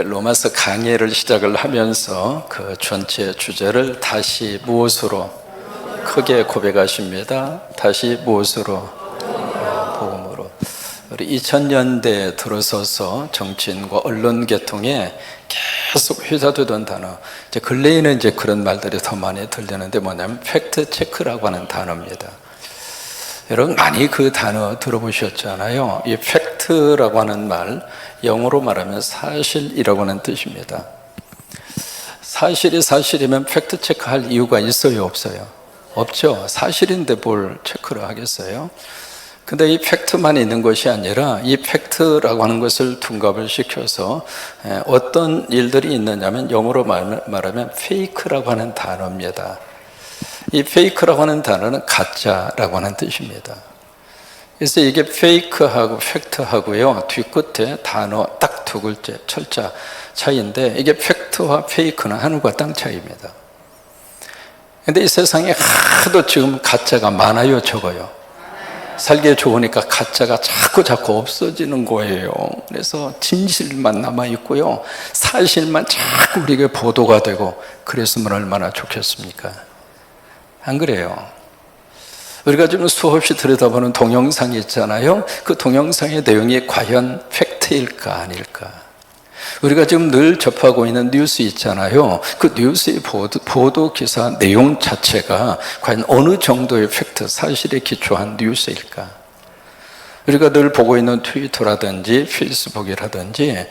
로마서 강의를 시작을 하면서 그 전체 주제를 다시 무엇으로 크게 고백하십니다. 다시 무엇으로? 복음으로. 우리 2000년대에 들어서서 정치인과 언론 계통에 계속 회자되던 단어, 이제 근래에는 이제 그런 말들이 더 많이 들리는데 뭐냐면 팩트 체크라고 하는 단어입니다. 여러분 많이 그 단어 들어보셨잖아요. 이 팩트라고 하는 말, 영어로 말하면 사실이라고 하는 뜻입니다. 사실이 사실이면 팩트 체크할 이유가 있어요, 없어요? 없죠. 사실인데 뭘 체크를 하겠어요? 근데 이 팩트만 있는 것이 아니라 이 팩트라고 하는 것을 둔갑을 시켜서 어떤 일들이 있느냐면 영어로 말하면 페이크라고 하는 단어입니다. 이 페이크라고 하는 단어는 가짜라고 하는 뜻입니다. 그래서 이게 페이크하고 팩트하고요, 뒤끝에 단어 딱 두 글자, 철자 차이인데, 이게 팩트와 페이크는 하늘과 땅 차이입니다. 근데 이 세상에 하도 지금 가짜가 많아요, 적어요? 살기 좋으니까 가짜가 자꾸 없어지는 거예요. 그래서 진실만 남아있고요, 사실만 자꾸 우리에게 보도가 되고, 그랬으면 얼마나 좋겠습니까? 안 그래요? 우리가 지금 수없이 들여다보는 동영상이 있잖아요. 그 동영상의 내용이 과연 팩트일까 아닐까? 우리가 지금 늘 접하고 있는 뉴스 있잖아요. 그 뉴스의 보도 기사 내용 자체가 과연 어느 정도의 팩트, 사실에 기초한 뉴스일까? 우리가 늘 보고 있는 트위터라든지 페이스북이라든지,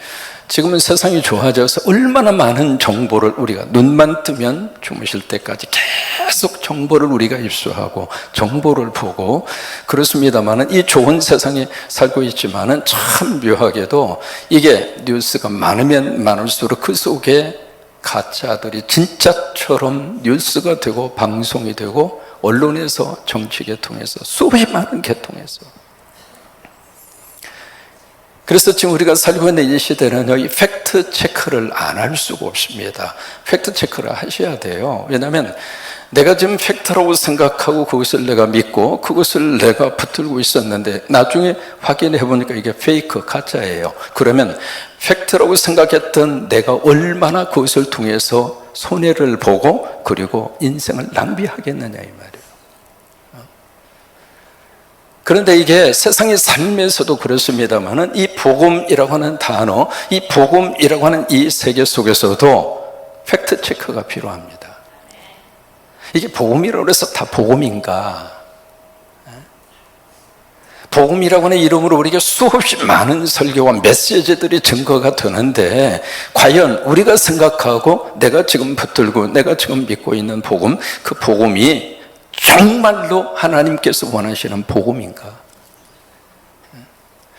지금은 세상이 좋아져서 얼마나 많은 정보를 우리가 눈만 뜨면 주무실 때까지 계속 정보를 우리가 입수하고 정보를 보고 그렇습니다만은, 이 좋은 세상에 살고 있지만은 참 묘하게도 이게 뉴스가 많으면 많을수록 그 속에 가짜들이 진짜처럼 뉴스가 되고 방송이 되고 언론에서 정치 계통에서 수없이 많은 계통에서. 그래서 지금 우리가 살고 있는 이 시대는 이 팩트 체크를 안 할 수가 없습니다. 팩트 체크를 하셔야 돼요. 왜냐하면 내가 지금 팩트라고 생각하고 그것을 내가 믿고 그것을 내가 붙들고 있었는데 나중에 확인해 보니까 이게 페이크, 가짜예요. 그러면 팩트라고 생각했던 내가 얼마나 그것을 통해서 손해를 보고 그리고 인생을 낭비하겠느냐 이 말이에요. 그런데 이게 세상의 삶에서도 그렇습니다만은, 이 복음이라고 하는 단어, 이 복음이라고 하는 이 세계 속에서도 팩트 체크가 필요합니다. 이게 복음이라고 해서 다 복음인가? 복음이라고 하는 이름으로 우리가 수없이 많은 설교와 메시지들이 증거가 되는데, 과연 우리가 생각하고 내가 지금 붙들고 내가 지금 믿고 있는 복음, 그 복음이 정말로 하나님께서 원하시는 복음인가?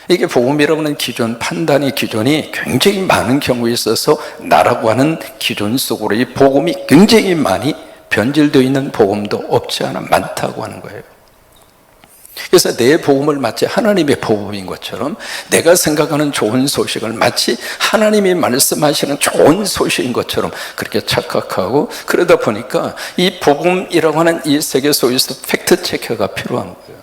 이게 복음이라고 하는 기존, 판단의 기존이 굉장히 많은 경우에 있어서 나라고 하는 기존 속으로 이 복음이 굉장히 많이 변질되어 있는 복음도 없지 않아 많다고 하는 거예요. 그래서 내 복음을 마치 하나님의 복음인 것처럼, 내가 생각하는 좋은 소식을 마치 하나님이 말씀하시는 좋은 소식인 것처럼 그렇게 착각하고, 그러다 보니까 이 복음이라고 하는 이 세계 속에서 팩트 체크가 필요한 거예요.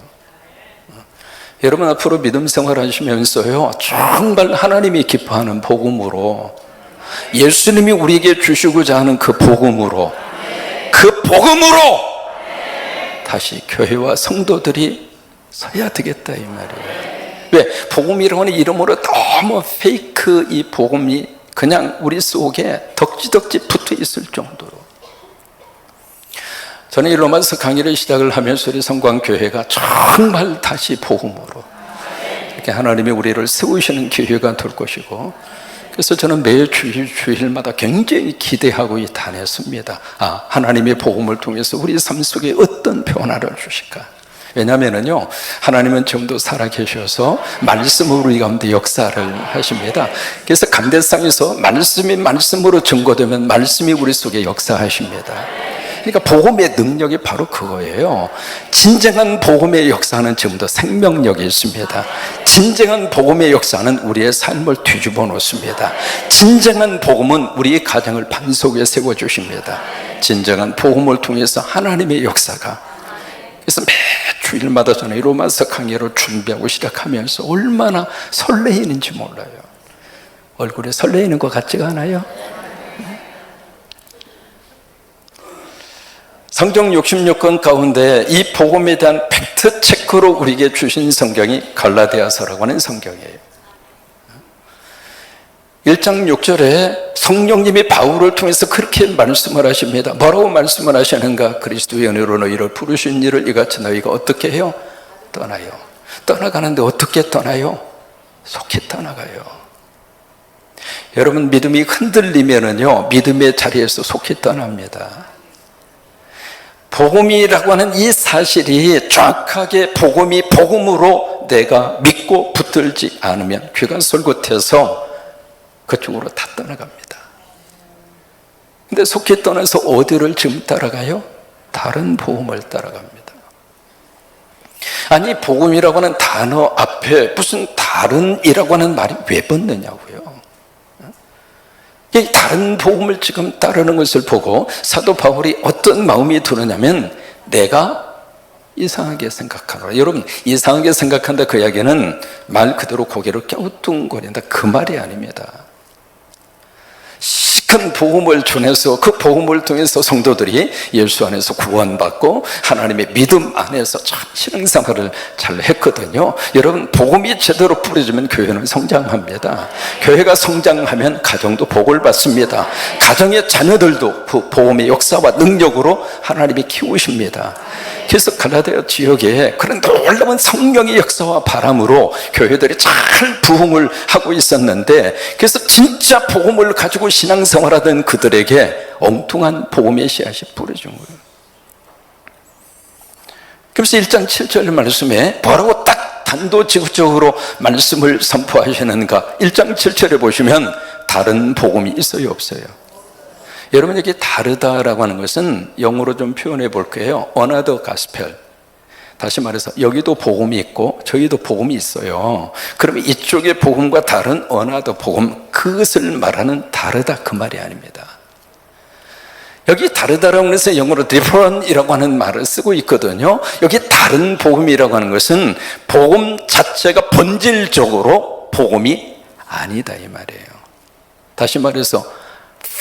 여러분 앞으로 믿음 생활 하시면서요, 정말 하나님이 기뻐하는 복음으로, 예수님이 우리에게 주시고자 하는 그 복음으로, 그 복음으로 다시 교회와 성도들이 서야 되겠다 이 말이에요. 왜? 복음이라고 하는 이름으로 너무 페이크 이 복음이 그냥 우리 속에 덕지덕지 붙어 있을 정도로. 저는 이 로마서 강의를 시작을 하면서 우리 성광교회가 정말 다시 복음으로 이렇게 하나님이 우리를 세우시는 기회가 될 것이고, 그래서 저는 매 주일마다 굉장히 기대하고 다녔습니다. 하나님의 복음을 통해서 우리 삶 속에 어떤 변화를 주실까? 왜냐하면요, 하나님은 지금도 살아계셔서 말씀으로 우리 가운데 역사를 하십니다. 그래서 강대상에서 말씀이 말씀으로 증거되면 말씀이 우리 속에 역사하십니다. 그러니까 복음의 능력이 바로 그거예요. 진정한 복음의 역사는 지금도 생명력이 있습니다. 진정한 복음의 역사는 우리의 삶을 뒤집어 놓습니다. 진정한 복음은 우리의 가정을 반석에 세워주십니다. 진정한 복음을 통해서 하나님의 역사가. 그래서 매 주일마다 저는 이 로마서 강의를 준비하고 시작하면서 얼마나 설레이는지 몰라요. 얼굴에 설레이는 것 같지가 않아요? 성경 66권 가운데 이 복음에 대한 팩트 체크로 우리에게 주신 성경이 갈라디아서라고 하는 성경이에요. 1장 6절에 성령님이 바울을 통해서 그렇게 말씀을 하십니다. 뭐라고 말씀을 하시는가? 그리스도의 은혜로 너희를 부르신 일을 이같이 너희가 어떻게 해요? 떠나요. 떠나가는데 어떻게 떠나요? 속히 떠나가요. 여러분, 믿음이 흔들리면은요, 믿음의 자리에서 속히 떠납니다. 복음이라고 하는 이 사실이 정확하게 복음이 복음으로 내가 믿고 붙들지 않으면 귀가 솔깃해서 그쪽으로 다 떠나갑니다. 근데 속히 떠나서 어디를 지금 따라가요? 다른 복음을 따라갑니다. 아니, 복음이라고 하는 단어 앞에 무슨 다른이라고 하는 말이 왜 붙느냐고요. 이 다른 복음을 지금 따르는 것을 보고 사도 바울이 어떤 마음이 드느냐면, 내가 이상하게 생각하노라. 여러분, 이상하게 생각한다, 그 이야기는 말 그대로 고개를 갸우뚱거린다, 그 말이 아닙니다. 큰 복음을 전해서 그 복음을 통해서 성도들이 예수 안에서 구원받고 하나님의 믿음 안에서 참 신앙생활을 잘 했거든요. 여러분, 복음이 제대로 뿌려지면 교회는 성장합니다. 교회가 성장하면 가정도 복을 받습니다. 가정의 자녀들도 그 복음의 역사와 능력으로 하나님이 키우십니다. 그래서 갈라디아 지역에 그런 놀라운 성령의 역사와 바람으로 교회들이 잘 부흥을 하고 있었는데, 그래서 진짜 복음을 가지고 신앙생활하던 그들에게 엉뚱한 복음의 씨앗이 뿌려진 거예요. 그래서 1장 7절 말씀에 뭐라고 딱 단도직입적으로 말씀을 선포하시는가? 1장 7절에 보시면 다른 복음이 있어요, 없어요? 여러분, 여기 다르다라고 하는 것은 영어로 좀 표현해 볼게요. Another gospel. 다시 말해서 여기도 복음이 있고 저기도 복음이 있어요. 그러면 이쪽의 복음과 다른 another 복음, 그것을 말하는 다르다, 그 말이 아닙니다. 여기 다르다라고 해서 영어로 different이라고 하는 말을 쓰고 있거든요. 여기 다른 복음이라고 하는 것은 복음 자체가 본질적으로 복음이 아니다, 이 말이에요. 다시 말해서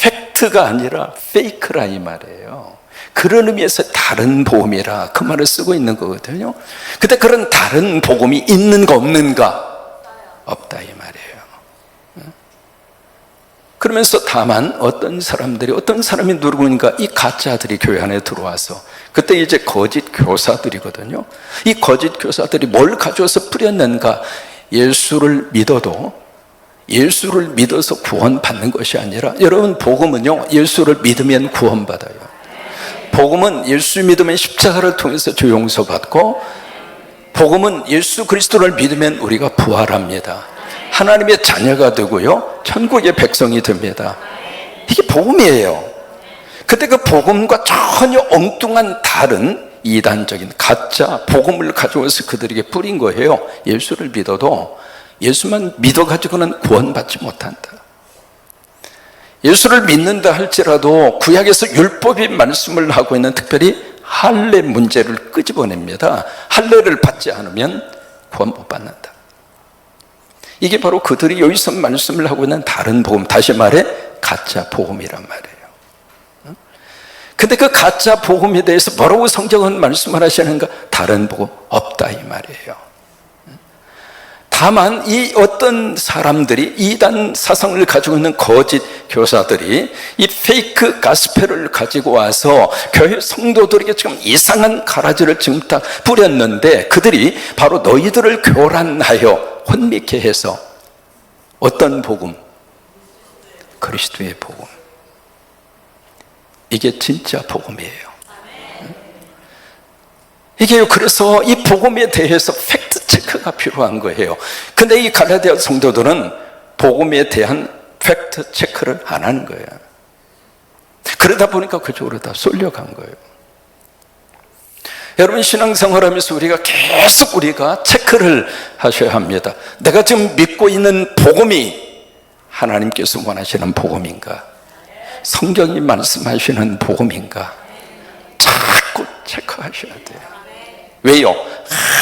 팩트가 아니라 페이크라, 이 말이에요. 그런 의미에서 다른 복음이라 그 말을 쓰고 있는 거거든요. 근데 그런 다른 복음이 있는가 없는가? 없다, 이 말이에요. 그러면서 다만 어떤 사람이 누구니까 이 가짜들이 교회 안에 들어와서, 그때 이제 거짓 교사들이거든요. 이 거짓 교사들이 뭘 가져와서 뿌렸는가? 예수를 믿어서 구원받는 것이 아니라, 여러분, 복음은요, 예수를 믿으면 구원받아요. 복음은 예수 믿으면 십자가를 통해서 죄 용서받고, 복음은 예수 그리스도를 믿으면 우리가 부활합니다. 하나님의 자녀가 되고요, 천국의 백성이 됩니다. 이게 복음이에요. 그때 그 복음과 전혀 엉뚱한 다른 이단적인 가짜 복음을 가져와서 그들에게 뿌린 거예요. 예수를 믿어도 예수만 믿어가지고는 구원받지 못한다. 예수를 믿는다 할지라도 구약에서 율법이 말씀을 하고 있는 특별히 할례 문제를 끄집어냅니다. 할례를 받지 않으면 구원 못 받는다. 이게 바로 그들이 여기서 말씀을 하고 있는 다른 복음, 다시 말해 가짜 복음이란 말이에요. 근데 그 가짜 복음에 대해서 뭐라고 성경은 말씀을 하시는가? 다른 복음 없다, 이 말이에요. 다만 이 어떤 사람들이, 이단 사상을 가지고 있는 거짓 교사들이 이 페이크 가스펠을 가지고 와서 교회 성도들에게 지금 이상한 가라지를 지금 다 뿌렸는데, 그들이 바로 너희들을 교란하여 혼미케 해서 어떤 복음? 그리스도의 복음. 이게 진짜 복음이에요. 이게요, 그래서 이 복음에 대해서 팩트 체크가 필요한 거예요. 근데 이 갈라디아 성도들은 복음에 대한 팩트 체크를 안 하는 거예요. 그러다 보니까 그쪽으로 다 쏠려간 거예요. 여러분, 신앙생활하면서 계속 우리가 체크를 하셔야 합니다. 내가 지금 믿고 있는 복음이 하나님께서 원하시는 복음인가? 성경이 말씀하시는 복음인가? 자꾸 체크하셔야 돼요. 왜요?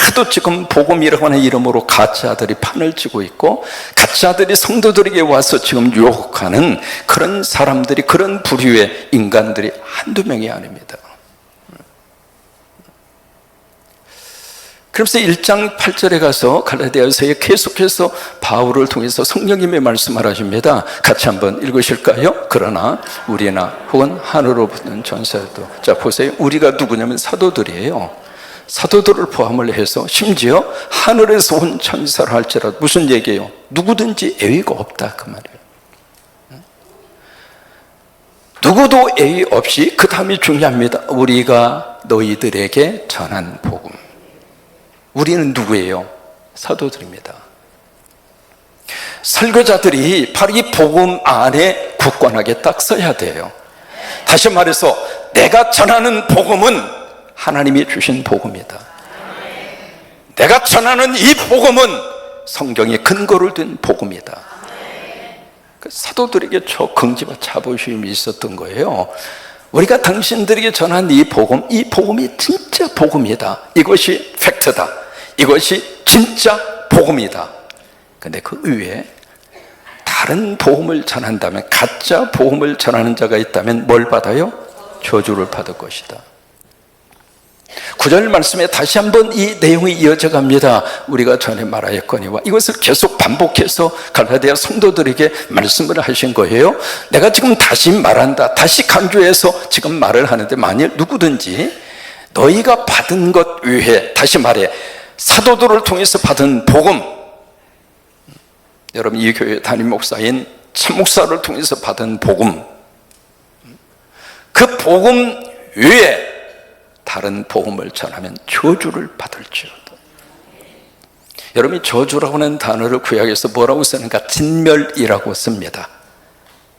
하도 지금 복음이라고 하는 이름으로 가짜들이 판을 치고 있고 가짜들이 성도들에게 와서 지금 유혹하는 그런 사람들이, 그런 부류의 인간들이 한두 명이 아닙니다. 그래서 1장 8절에 가서 갈라디아서에 계속해서 바울을 통해서 성령님의 말씀을 하십니다. 같이 한번 읽으실까요? 그러나 우리나 혹은 하늘로 붙는 전사도, 자 보세요. 우리가 누구냐면 사도들이에요. 사도들을 포함을 해서 심지어 하늘에서 온 천사를 할지라도, 무슨 얘기예요? 누구든지 예의가 없다 그 말이에요. 누구도 예의 없이, 그 다음이 중요합니다. 우리가 너희들에게 전한 복음. 우리는 누구예요? 사도들입니다. 설교자들이 바로 이 복음 안에 굳건하게 딱 써야 돼요. 다시 말해서 내가 전하는 복음은 하나님이 주신 복음이다. 내가 전하는 이 복음은 성경에 근거를 둔 복음이다. 사도들에게 저 긍지와 자부심이 있었던 거예요. 우리가 당신들에게 전한 이 복음이 진짜 복음이다. 이것이 팩트다. 이것이 진짜 복음이다. 근데 그 위에 다른 복음을 전한다면, 가짜 복음을 전하는 자가 있다면 뭘 받아요? 저주를 받을 것이다. 9절 말씀에 다시 한번 이 내용이 이어져 갑니다. 우리가 전에 말하였거니와, 이것을 계속 반복해서 갈라디아 성도들에게 말씀을 하신 거예요. 내가 지금 다시 말한다, 다시 강조해서 지금 말을 하는데, 만일 누구든지 너희가 받은 것 외에, 다시 말해 사도들을 통해서 받은 복음, 여러분 이 교회 담임 목사인 참 목사를 통해서 받은 복음, 그 복음 외에 다른 복음을 전하면 저주를 받을지어다. 여러분이 저주라고 하는 단어를 구약에서 뭐라고 쓰는가? 진멸이라고 씁니다.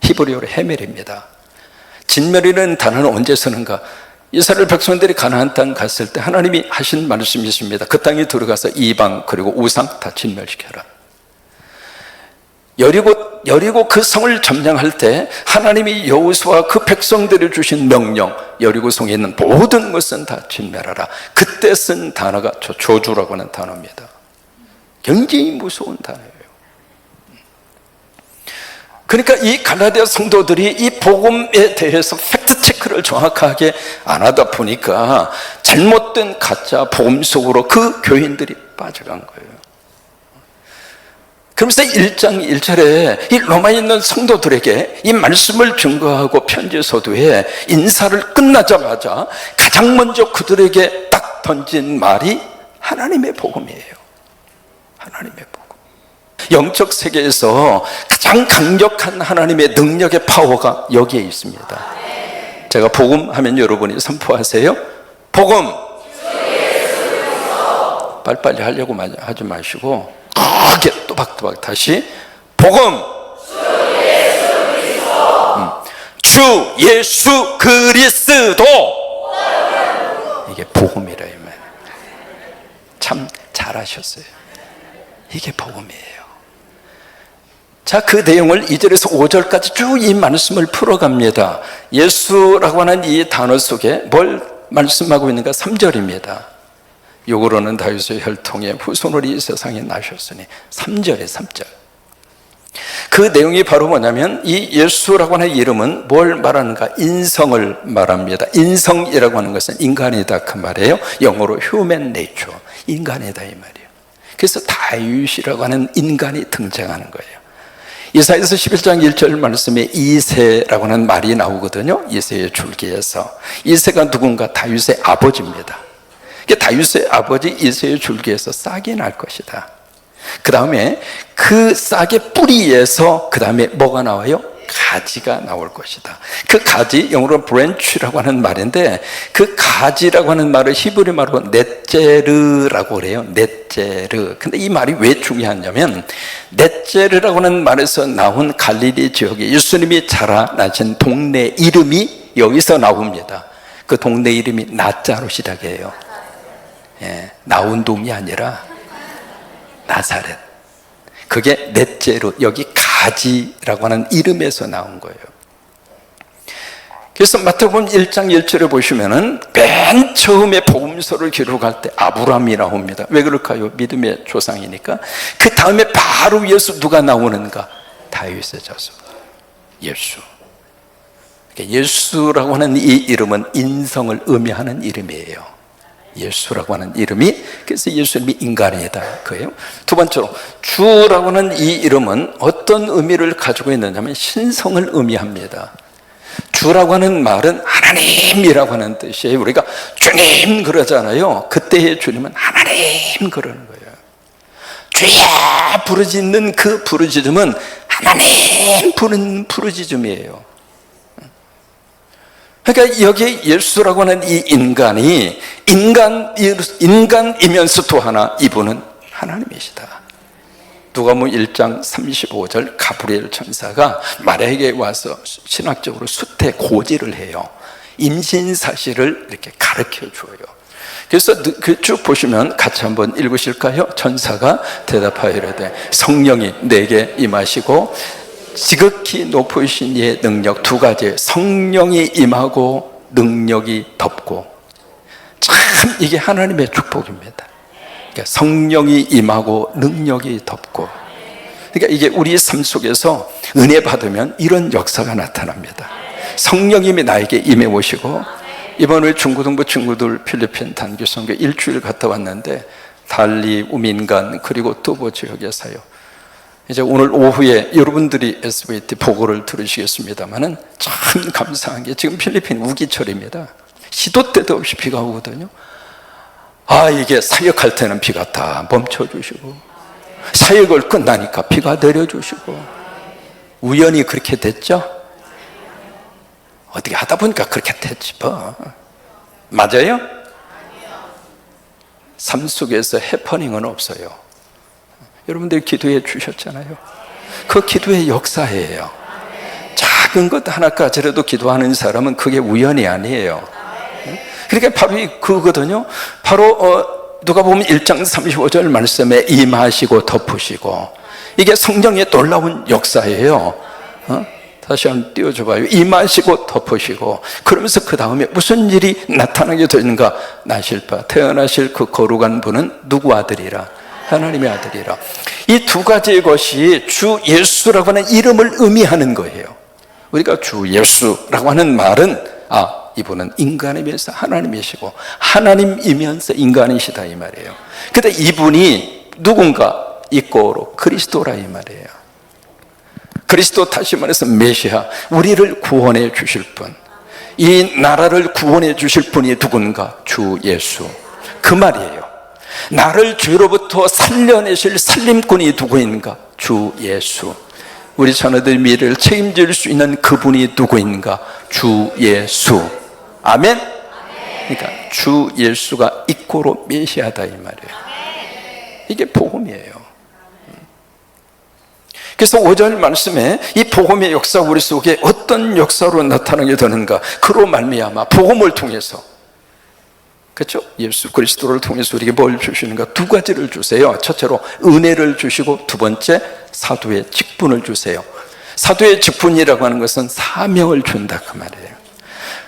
히브리어로 헤멜입니다. 진멸이라는 단어는 언제 쓰는가? 이스라엘 백성들이 가나안 땅 갔을 때 하나님이 하신 말씀이 있습니다. 그 땅에 들어가서 이방 그리고 우상 다 진멸시켜라. 여리고 그 성을 점령할 때 하나님이 여호수아와 그 백성들이 주신 명령, 여리고 성에 있는 모든 것은 다 진멸하라. 그때 쓴 단어가 저주라고 하는 단어입니다. 굉장히 무서운 단어예요. 그러니까 이 갈라디아 성도들이 이 복음에 대해서 팩트 체크를 정확하게 안 하다 보니까 잘못된 가짜 복음 속으로 그 교인들이 빠져간 거예요. 그러면서 1장 1절에 이 로마에 있는 성도들에게 이 말씀을 증거하고 편지 서두에 인사를 끝나자마자 가장 먼저 그들에게 딱 던진 말이 하나님의 복음이에요. 하나님의 복음. 영적 세계에서 가장 강력한 하나님의 능력의 파워가 여기에 있습니다. 제가 복음 하면 여러분이 선포하세요. 복음. 빨리빨리 하려고 하지 마시고 크게 또박또박 다시 복음. 주 예수 그리스도. 이게 복음이라 이 말. 참 잘하셨어요. 이게 복음이에요. 자, 그 내용을 2절에서 5절까지 쭉 이 말씀을 풀어갑니다. 예수라고 하는 이 단어 속에 뭘 말씀하고 있는가? 3절입니다. 요구로는 다윗의 혈통에 후손으로 이 세상에 나셨으니. 3절에 3절. 그 내용이 바로 뭐냐면 이 예수라고 하는 이름은 뭘 말하는가? 인성을 말합니다. 인성이라고 하는 것은 인간이다 그 말이에요. 영어로 human nature, 인간이다 이 말이에요. 그래서 다윗이라고 하는 인간이 등장하는 거예요. 이사야서 11장 1절 말씀에 이새라고 하는 말이 나오거든요. 이새의 줄기에서. 이새가 누군가? 다윗의 아버지입니다. 다윗의 아버지 이새의 줄기에서 싹이 날 것이다. 그 다음에 그 싹의 뿌리에서 그 다음에 뭐가 나와요? 가지가 나올 것이다. 그 가지, 영어로 branch라고 하는 말인데 그 가지라고 하는 말을 히브리 말로 넷제르라고 그래요. 넷제르. 근데 이 말이 왜 중요하냐면 넷제르라고 하는 말에서 나온 갈릴리 지역에 예수님이 자라나신 동네 이름이 여기서 나옵니다. 그 동네 이름이 나자롯이라고 예, 나온돔이 아니라 나사렛. 그게 넷제르, 여기 가지라고 하는 이름에서 나온 거예요. 그래서 마태복음 1장 1절에 보시면은 맨 처음에 복음서를 기록할 때 아브라함이 나옵니다. 왜 그럴까요? 믿음의 조상이니까. 그 다음에 바로 위에서 누가 나오는가? 다윗의 자손 예수. 예수라고 하는 이 이름은 인성을 의미하는 이름이에요. 예수라고 하는 이름이, 그래서 예수님이 인간이다 그예요. 두 번째로 주라고 하는 이 이름은 어떤 의미를 가지고 있느냐면 신성을 의미합니다. 주라고 하는 말은 하나님이라고 하는 뜻이에요. 우리가 주님 그러잖아요. 그때의 주님은 하나님 그러는 거예요. 주야 부르짖는 그 부르짖음은 하나님 부르는 부르짖음이에요. 그러니까 여기 예수라고 하는 이 인간이 인간이면서 또 하나 이분은 하나님이시다. 누가복음 1장 35절 가브리엘 천사가 마리아에게 와서 신학적으로 수태 고지를 해요. 임신 사실을 이렇게 가르쳐 줘요. 그래서 쭉 보시면 같이 한번 읽으실까요? 천사가 대답하여 이르되 성령이 내게 임하시고 지극히 높으신 이의 능력, 두 가지, 성령이 임하고 능력이 덮고. 참 이게 하나님의 축복입니다. 그러니까 성령이 임하고 능력이 덮고. 그러니까 이게 우리 삶 속에서 은혜 받으면 이런 역사가 나타납니다. 성령님이 나에게 임해 오시고, 이번에 중고등부 친구들 필리핀 단기 선교 일주일 갔다 왔는데 달리, 우민간, 그리고 뚜보 지역에서요. 이제 오늘 오후에 여러분들이 SVT 보고를 들으시겠습니다만은 참 감사한 게 지금 필리핀 우기철입니다. 시도 때도 없이 비가 오거든요. 이게 사역할 때는 비가 다 멈춰주시고, 사역을 끝나니까 비가 내려주시고, 우연히 그렇게 됐죠? 어떻게 하다 보니까 그렇게 됐지 뭐. 맞아요? 삶 속에서 해퍼닝은 없어요. 여러분들이 기도해 주셨잖아요. 그 기도의 역사예요. 작은 것 하나까지라도 기도하는 사람은 그게 우연이 아니에요. 그러니까 바로 그거거든요. 바로 누가복음 1장 35절 말씀에 임하시고 덮으시고, 이게 성령의 놀라운 역사예요. 다시 한번 띄워줘봐요. 임하시고 덮으시고. 그러면서 그 다음에 무슨 일이 나타나게 되는가? 나실바 태어나실 그 거룩한 분은 누구 아들이라? 하나님의 아들이라. 이 두 가지의 것이 주 예수라고 하는 이름을 의미하는 거예요. 우리가 주 예수라고 하는 말은 이분은 인간이면서 하나님이시고 하나님이면서 인간이시다 이 말이에요. 근데 이분이 누군가? 이꼬로 그리스도라 이 말이에요. 그리스도, 다시 말해서 메시아, 우리를 구원해 주실 분, 이 나라를 구원해 주실 분이 누군가? 주 예수. 그 말이에요. 나를 죄로부터 살려내실 살림꾼이 누구인가? 주 예수. 우리 자녀들 미래를 책임질 수 있는 그분이 누구인가? 주 예수. 아멘? 그러니까 주 예수가 이꼬로 메시아다 이 말이에요. 이게 복음이에요. 그래서 5절 말씀에 이 복음의 역사 우리 속에 어떤 역사로 나타나게 되는가? 그로 말미암아 복음을 통해서, 그렇죠? 예수 그리스도를 통해서 우리에게 뭘 주시는가? 두 가지를 주세요. 첫째로 은혜를 주시고, 두 번째 사도의 직분을 주세요. 사도의 직분이라고 하는 것은 사명을 준다 그 말이에요.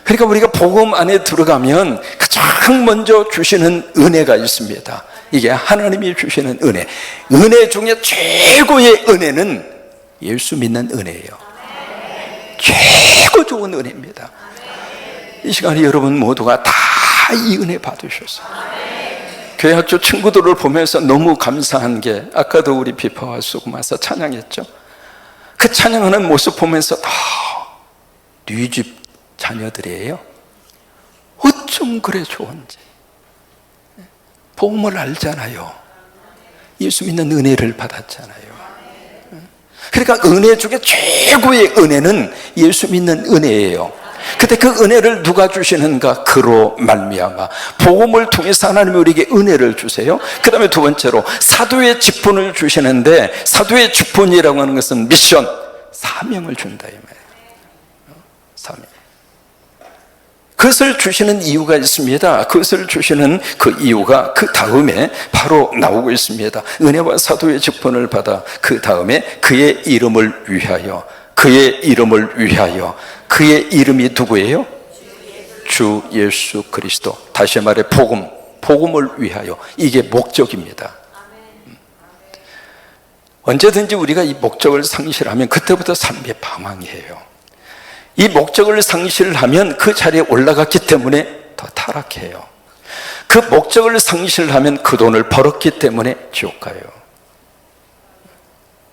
그러니까 우리가 복음 안에 들어가면 가장 먼저 주시는 은혜가 있습니다. 이게 하나님이 주시는 은혜. 은혜 중에 최고의 은혜는 예수 믿는 은혜예요. 최고 좋은 은혜입니다. 이 시간에 여러분 모두가 다 이 은혜 받으셨어요. 교회 학교 친구들을 보면서 너무 감사한 게, 아까도 우리 비파와 수고마사 찬양했죠. 그 찬양하는 모습 보면서 네 집 자녀들이에요. 어쩜 그래 좋은지. 복음을 알잖아요. 예수 믿는 은혜를 받았잖아요. 그러니까 은혜 중에 최고의 은혜는 예수 믿는 은혜예요. 근데 그 은혜를 누가 주시는가? 그로 말미암아 복음을 통해서 하나님이 우리에게 은혜를 주세요. 그 다음에 두 번째로 사도의 직분을 주시는데, 사도의 직분이라고 하는 것은 미션, 사명을 준다 이 말이에요. 사명. 그것을 주시는 이유가 있습니다. 그것을 주시는 그 이유가 그 다음에 바로 나오고 있습니다. 은혜와 사도의 직분을 받아 그 다음에 그의 이름을 위하여, 그의 이름을 위하여. 그의 이름이 누구예요? 주 예수 그리스도. 다시 말해 복음을 위하여. 이게 목적입니다. 언제든지 우리가 이 목적을 상실하면 그때부터 삶의 방황이에요. 이 목적을 상실하면 그 자리에 올라갔기 때문에 더 타락해요. 그 목적을 상실하면 그 돈을 벌었기 때문에 지옥 가요.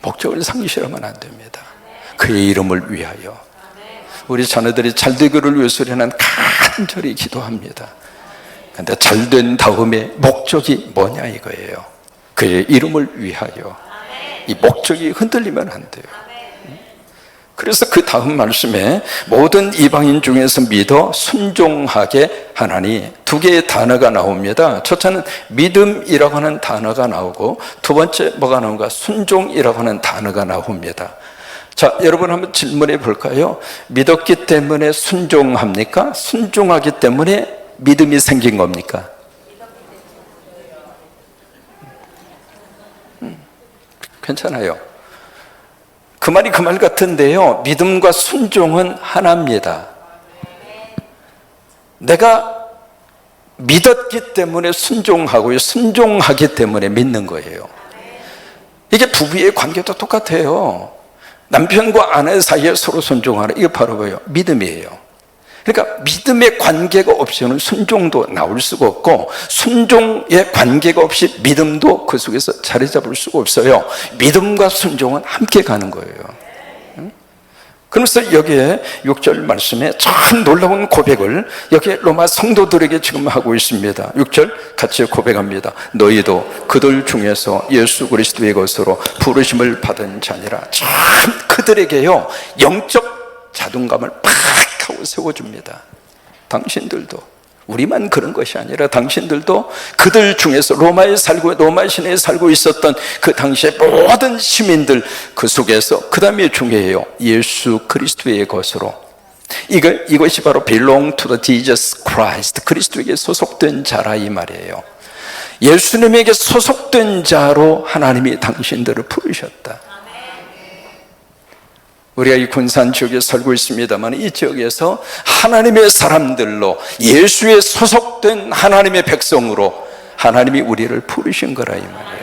목적을 상실하면 안 됩니다. 그의 이름을 위하여. 우리 자녀들이 잘 되기를 위해서 우리는 간절히 기도합니다. 그런데 잘 된 다음에 목적이 뭐냐 이거예요. 그의 이름을 위하여. 이 목적이 흔들리면 안 돼요. 그래서 그 다음 말씀에 모든 이방인 중에서 믿어 순종하게 하나니, 두 개의 단어가 나옵니다. 첫째는 믿음이라고 하는 단어가 나오고, 두 번째 뭐가 나온가? 순종이라고 하는 단어가 나옵니다. 자, 여러분 한번 질문해 볼까요? 믿었기 때문에 순종합니까? 순종하기 때문에 믿음이 생긴 겁니까? 괜찮아요. 그 말이 그 말 같은데요, 믿음과 순종은 하나입니다. 내가 믿었기 때문에 순종하고요, 순종하기 때문에 믿는 거예요. 이게 부부의 관계도 똑같아요. 남편과 아내 사이에 서로 순종하는, 이게 바로 뭐예요? 믿음이에요. 그러니까 믿음의 관계가 없이는 순종도 나올 수가 없고, 순종의 관계가 없이 믿음도 그 속에서 자리 잡을 수가 없어요. 믿음과 순종은 함께 가는 거예요. 그러면서 여기에 6절 말씀에 참 놀라운 고백을 여기에 로마 성도들에게 지금 하고 있습니다. 6절 같이 고백합니다. 너희도 그들 중에서 예수 그리스도의 것으로 부르심을 받은 자니라. 참 그들에게요, 영적 자존감을 팍 하고 세워줍니다. 당신들도, 우리만 그런 것이 아니라 당신들도 그들 중에서 로마 시내에 살고 있었던 그 당시의 모든 시민들, 그 속에서 그 다음에 중요해요. 예수 그리스도의 것으로. 이것이 바로 belong to the Jesus Christ, 그리스도에게 소속된 자라 이 말이에요. 예수님에게 소속된 자로 하나님이 당신들을 부르셨다. 우리가 이 군산 지역에 살고 있습니다만, 이 지역에서 하나님의 사람들로, 예수의 소속된 하나님의 백성으로 하나님이 우리를 부르신 거라 이 말이에요.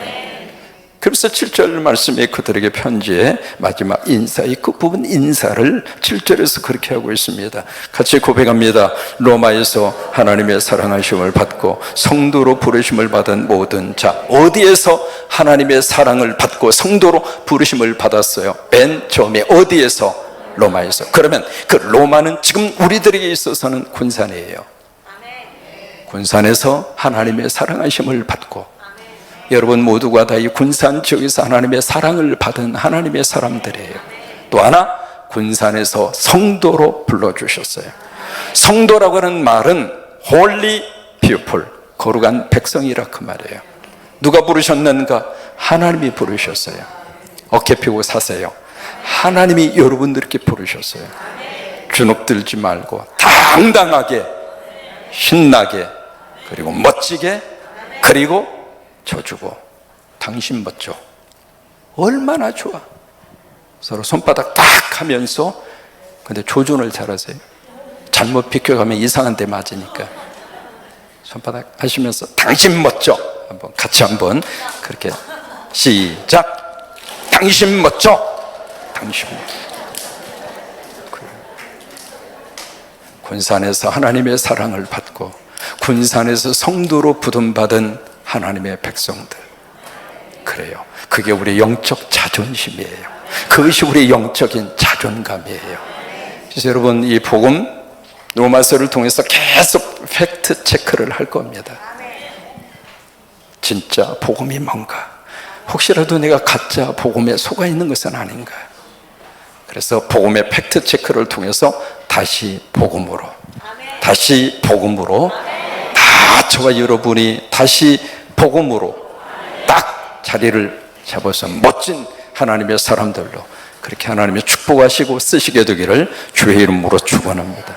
그래서 7절 말씀에 그들에게 편지의 마지막 인사의 그 부분 인사를 7절에서 그렇게 하고 있습니다. 같이 고백합니다. 로마에서 하나님의 사랑하심을 받고 성도로 부르심을 받은 모든 자. 어디에서 하나님의 사랑을 받고 성도로 부르심을 받았어요? 맨 처음에 어디에서? 로마에서. 그러면 그 로마는 지금 우리들에게 있어서는 군산이에요. 군산에서 하나님의 사랑하심을 받고, 여러분 모두가 다 이 군산 지역에서 하나님의 사랑을 받은 하나님의 사람들이에요. 또 하나, 군산에서 성도로 불러주셨어요. 성도라고 하는 말은 holy people, 거룩한 백성이라 그 말이에요. 누가 부르셨는가? 하나님이 부르셨어요. 어깨 펴고 사세요. 하나님이 여러분들께 부르셨어요. 주눅 들지 말고 당당하게, 신나게, 그리고 멋지게, 그리고 쳐주고. 당신 멋져. 얼마나 좋아. 서로 손바닥 딱 하면서, 근데 조준을 잘하세요. 잘못 비켜가면 이상한 데 맞으니까 손바닥 하시면서 당신 멋져. 같이 한번 그렇게 시작. 당신 멋져. 당신 멋져. 군산에서 하나님의 사랑을 받고 군산에서 성도로 부름받은 하나님의 백성들, 그래요. 그게 우리 영적 자존심이에요. 그것이 우리 영적인 자존감이에요. 그래서 여러분, 이 복음 로마서를 통해서 계속 팩트 체크를 할 겁니다. 진짜 복음이 뭔가, 혹시라도 내가 가짜 복음에 속아 있는 것은 아닌가. 그래서 복음의 팩트 체크를 통해서 다시 복음으로, 다시 복음으로, 다 저와 여러분이 다시 복음으로 딱 자리를 잡아서 멋진 하나님의 사람들로 그렇게 하나님의 축복하시고 쓰시게 되기를 주의 이름으로 축원합니다.